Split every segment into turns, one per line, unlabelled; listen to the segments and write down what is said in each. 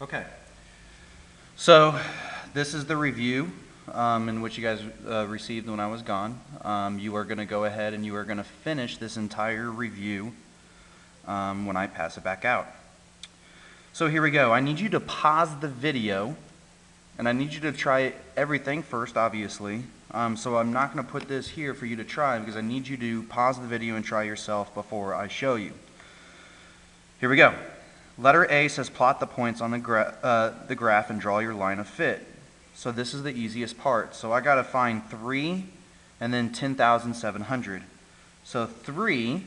Okay, so this is the review in which you guys received when I was gone. You are going to go ahead and you are going to finish this entire review when I pass it back out. So here we go. I need you to pause the video, and I need you to try everything first, obviously. So I'm not going to put this here for you to try because I need you to pause the video and try yourself before I show you. Here we go. Letter A says plot the points on the graph and draw your line of fit. So this is the easiest part. So I got to find 3 and then 10,700. So 3,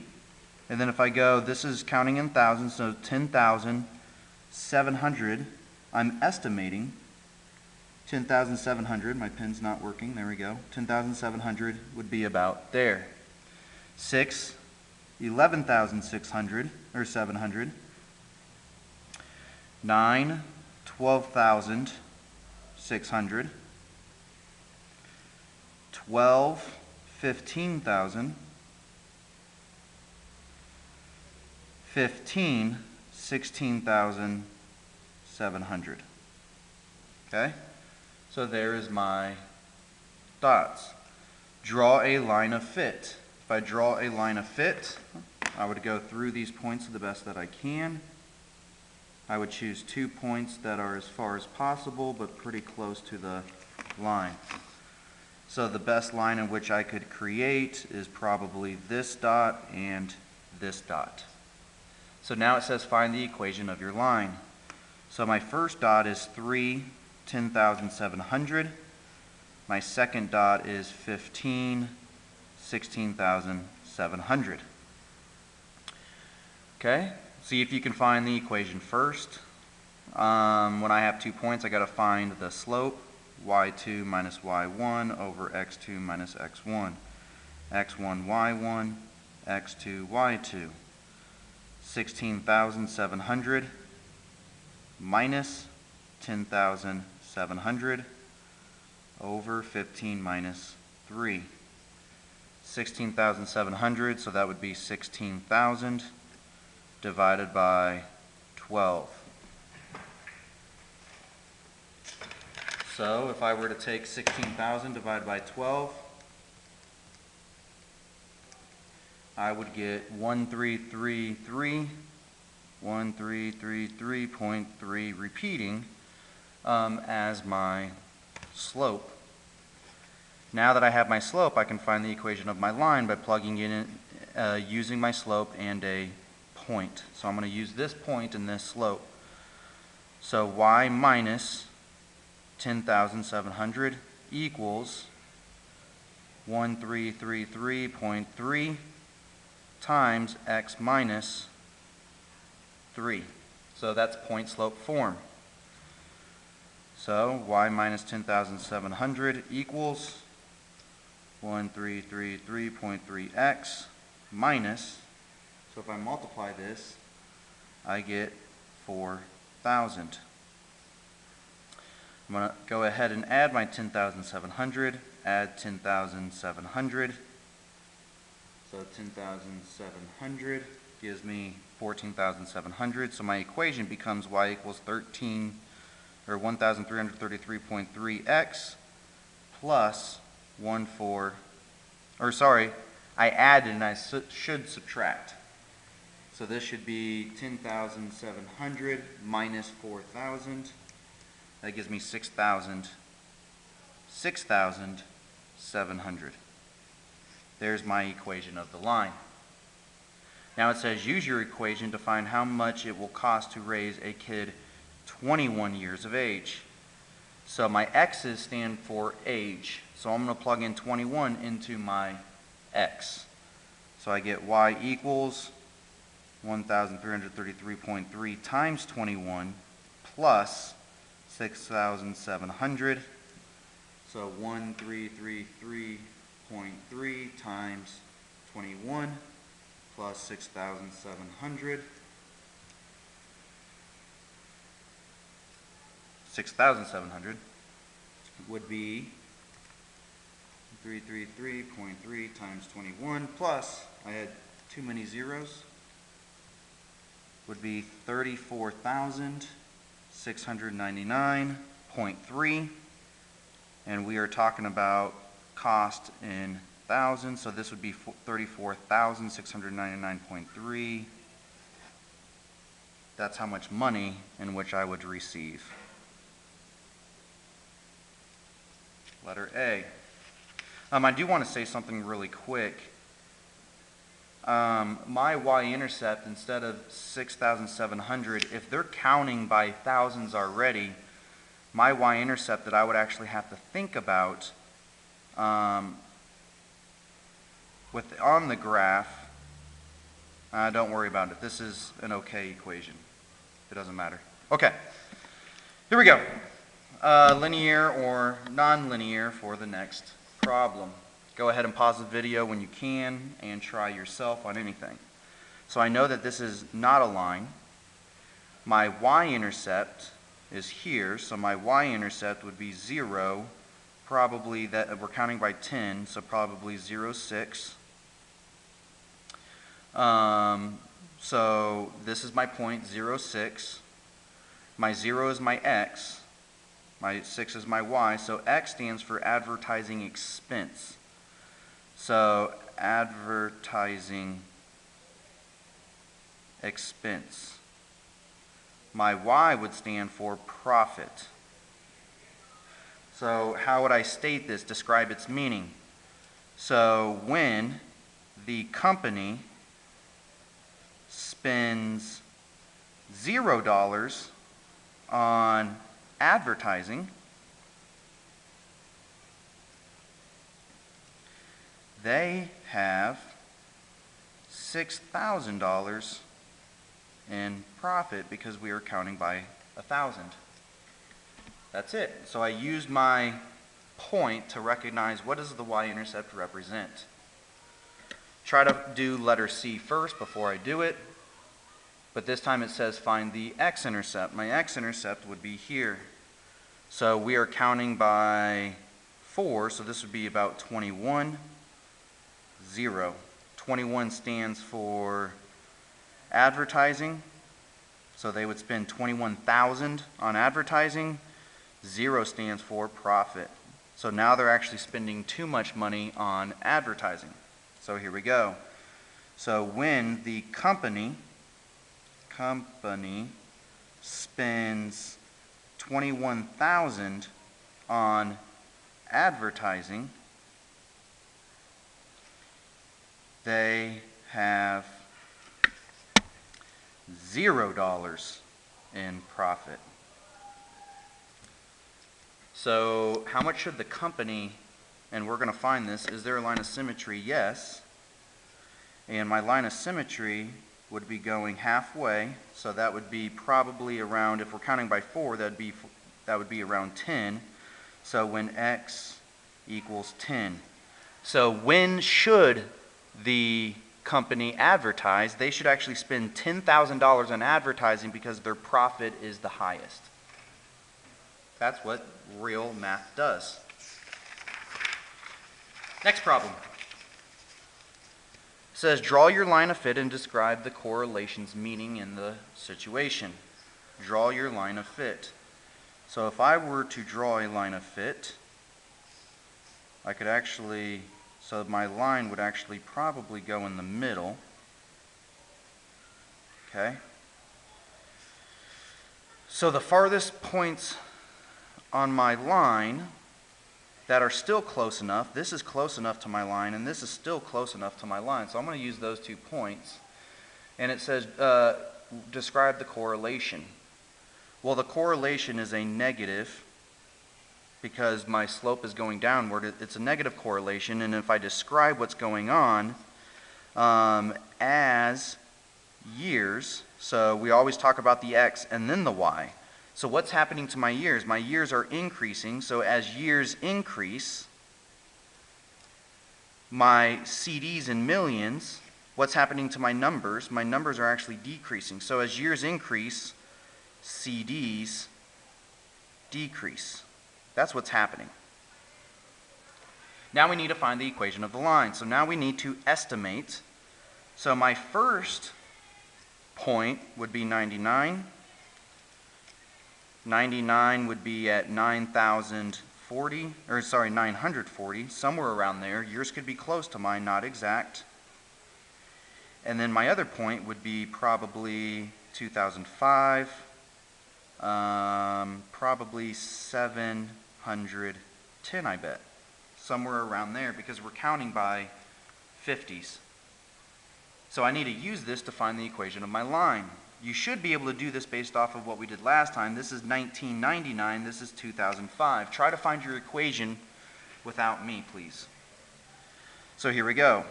and then if I go, this is counting in thousands, so 10,700, I'm estimating 10,700, my pen's not working, there we go. 10,700 would be about there. 6, 11,600, or 700. 9, 12,600. 12, 15,000. 15, 16,700. Okay? So there is my dots. Draw a line of fit. If I draw a line of fit, I would go through these points the best that I can. I would choose 2 points that are as far as possible, but pretty close to the line. So the best line in which I could create is probably this dot and this dot. So now it says find the equation of your line. So my first dot is 3, 10,700. My second dot is 15, 16,700. Okay? See if you can find the equation first. When I have 2 points, I got to find the slope, y2 minus y1 over x2 minus x1. x1, y1, x2, y2. 16,700 minus 10,700 over 15 minus 3. 16,700, so that would be 16,000 divided by 12. So if I were to take 16,000 divided by 12, I would get 1333.3 repeating as my slope. Now that I have my slope, I can find the equation of my line by plugging in using my slope and a point. So I'm going to use this point and this slope. So y minus 10,700 equals 1333.3 times x minus 3. So that's point slope form. So y minus 10,700 equals 1333.3x minus, so if I multiply this, I get 4,000. I'm going to go ahead and add my 10,700, add 10,700. So 10,700 gives me 14,700. So my equation becomes y equals 1,333.3x plus I added and I should subtract. So this should be 10,700 minus 4,000. That gives me 6,700. There's my equation of the line. Now it says use your equation to find how much it will cost to raise a kid 21 years of age. So my x's stand for age. So I'm going to plug in 21 into my x. So I get y equals 1,333.3 times 21 plus 6,700. So 1333.3 times 21 plus 6,700. 6,700 would be 333.3 times 21 plus, I had too many zeros, would be 34,000 $699.3, and we are talking about cost in thousands, so this would be $34,699.3. That's how much money in which I would receive. Letter A. I do want to say something really quick. My y-intercept, instead of 6,700, if they're counting by thousands already, my y-intercept that I would actually have to think about on the graph, don't worry about it. This is an okay equation. It doesn't matter. Okay, here we go. Linear or non-linear for the next problem. Go ahead and pause the video when you can and try yourself on anything. So I know that this is not a line. My y-intercept is here, so my y-intercept would be 0, probably that we're counting by 10, so probably 0, 6. So this is my point, 0, 6. My 0 is my x. My 6 is my y, so X stands for advertising expense. So advertising expense. My y would stand for profit. So how would I state this, describe its meaning? So when the company spends $0 on advertising, they have $6,000 in profit because we are counting by 1,000. That's it. So I used my point to recognize what does the y-intercept represent. Try to do letter C first before I do it, but this time it says find the x-intercept. My x-intercept would be here. So we are counting by 4, so this would be about 21, 0. 21 stands for advertising, so they would spend 21,000 on advertising. 0 stands for profit. So now they're actually spending too much money on advertising. So here we go. So when the company spends 21,000 on advertising, they have $0 in profit. So how much should the company, and we're going to find this, is there a line of symmetry? Yes. And my line of symmetry would be going halfway, so that would be probably around, if we're counting by 4, that would be around 10. So when x equals 10. So when should the company advertise? They should actually spend $10,000 on advertising because their profit is the highest. That's what real math does. Next problem. It says, draw your line of fit and describe the correlation's meaning in the situation. Draw your line of fit. So if I were to draw a line of fit, I could actually, so my line would actually probably go in the middle. Okay? So the farthest points on my line that are still close enough, this is close enough to my line, and this is still close enough to my line. So I'm going to use those 2 points. And it says, describe the correlation. Well, the correlation is a negative because my slope is going downward. It's a negative correlation, and if I describe what's going on as years, so we always talk about the x and then the y. So what's happening to my years? My years are increasing, so as years increase, my CDs in millions, what's happening to my numbers? My numbers are actually decreasing. So as years increase, CDs decrease. That's what's happening. Now we need to find the equation of the line. So now we need to estimate. So my first point would be 99. 99 would be at 9,040, or sorry, 940, somewhere around there. Yours could be close to mine, not exact. And then my other point would be probably 2005, probably 710, I bet. Somewhere around there, because we're counting by 50s. So I need to use this to find the equation of my line. You should be able to do this based off of what we did last time. This is 1999, this is 2005. Try to find your equation without me, please. So here we go.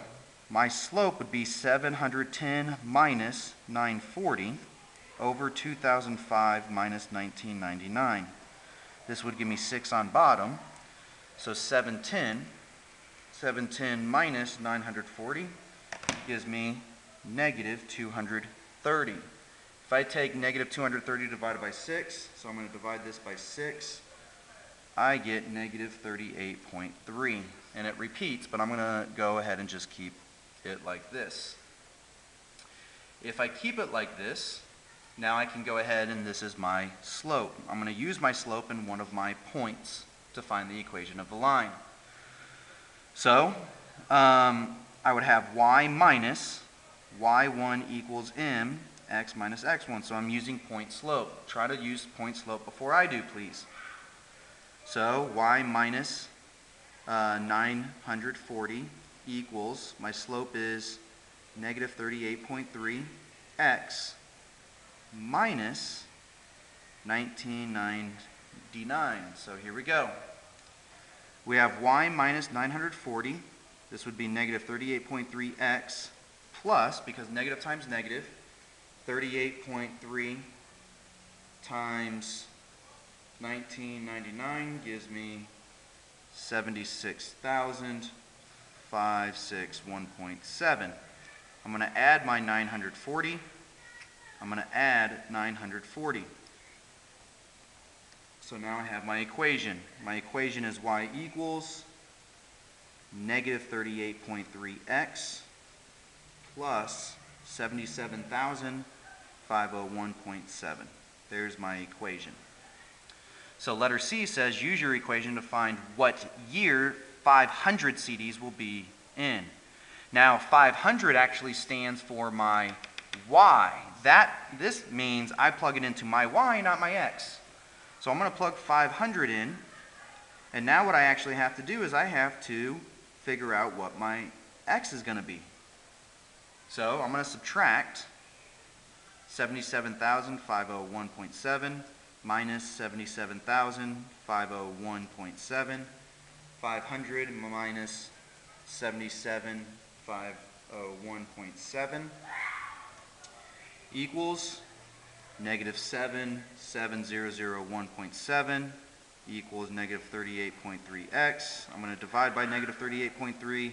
My slope would be 710 minus 940 over 2005 minus 1999. This would give me 6 on bottom. So 710 minus 940 gives me negative 230. If I take negative 230 divided by 6, so I'm going to divide this by 6, I get negative 38.3. And it repeats, but I'm going to go ahead and just keep it like this. If I keep it like this, now I can go ahead and this is my slope. I'm going to use my slope in one of my points to find the equation of the line. So I would have y minus y1 equals m x minus x1. So I'm using point slope. Try to use point slope before I do, please. So y minus 940 equals, my slope is negative 38.3 x minus 1999. So here we go. We have y minus 940. This would be negative 38.3 x plus, because negative times negative, 38.3 times 1999 gives me 76,561.7. I'm going to add my 940. I'm going to add 940. So now I have my equation. My equation is y equals negative 38.3x plus 77,501.7. There's my equation. So letter C says use your equation to find what year 500 CDs will be in. Now 500 actually stands for my y. This means I plug it into my y, not my x. So I'm going to plug 500 in, and now what I actually have to do is I have to figure out what my x is going to be. So I'm going to subtract 77,501.7 minus 77,501.7. 500 minus 77,501.7 equals negative 7,701.7 equals negative 38.3x. I'm going to divide by negative 38.3.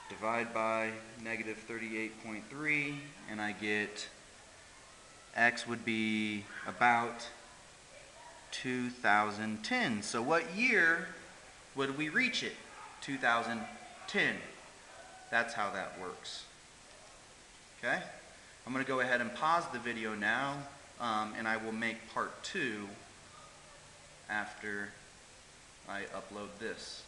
Divide by negative 38.3, and I get x would be about 2010. So what year would we reach it? 2010. That's how that works. Okay? I'm going to go ahead and pause the video now, and I will make part 2 after I upload this.